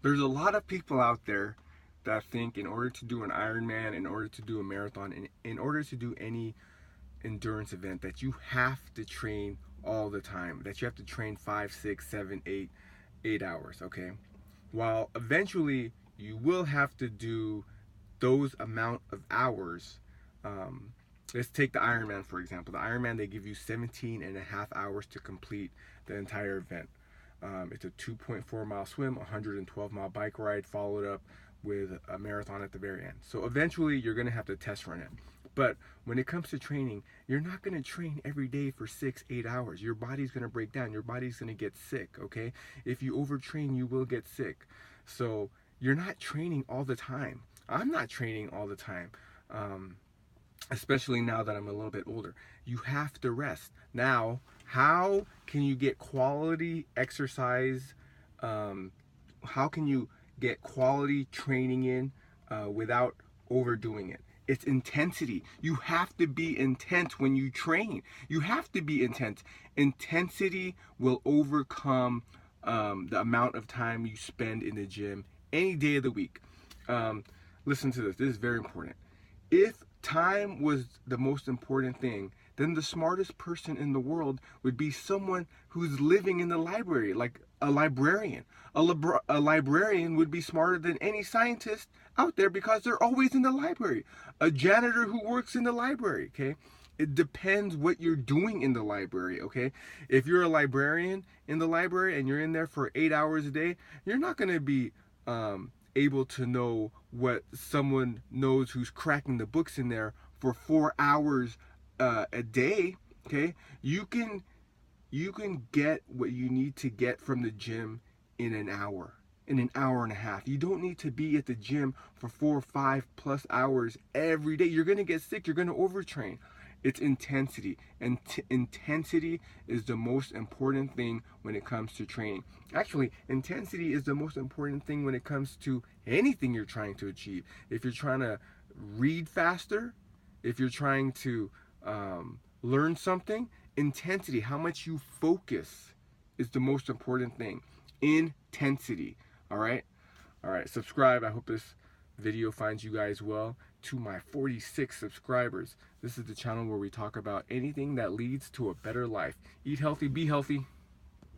There's a lot of people out there that think in order to do an Ironman, in order to do a marathon, in order to do any endurance event, that you have to train all the time, that you have to train 5, 6, 7, 8 hours, okay? While eventually you will have to do those amount of hours. um, let's take the Ironman for example. The Ironman, they give you 17 and a half hours to complete the entire event. It's a 2.4 mile swim, 112-mile bike ride, followed up with a marathon at the very end. So eventually you're going to have to test run it. But when it comes to training, you're not going to train every day for 6, 8 hours. Your body's going to break down. Your body's going to get sick, okay? If you overtrain, you will get sick. So you're not training all the time. I'm not training all the time. Um, Especially now that I'm a little bit older. You have to rest. Now, how can you get quality exercise? Um, how can you get quality training in without overdoing it? It's intensity. You have to be intense when you train. You have to be intense. Intensity will overcome the amount of time you spend in the gym any day of the week. Um, Listen to this. This is very important. If time was the most important thing, then the smartest person in the world would be someone who's living in the library, like a librarian. A librarian would be smarter than any scientist out there because they're always in the library. A janitor who works in the library, okay? It depends what you're doing in the library, okay? If you're a librarian in the library and you're in there for 8 hours a day, you're not going to be able to know what someone knows who's cracking the books in there for 4 hours a day. Okay, you can get what you need to get from the gym in an hour, in an hour and a half. You don't need to be at the gym for 4 or 5 plus hours every day. You're gonna get sick. You're gonna overtrain. It's intensity, and intensity is the most important thing when it comes to training. Actually, intensity is the most important thing when it comes to anything you're trying to achieve. If you're trying to read faster, if you're trying to learn something, intensity, how much you focus, is the most important thing. Intensity. All right. All right. Subscribe. I hope this video finds you guys well. To my 46 subscribers, this is the channel where we talk about anything that leads to a better life. Eat healthy, be healthy.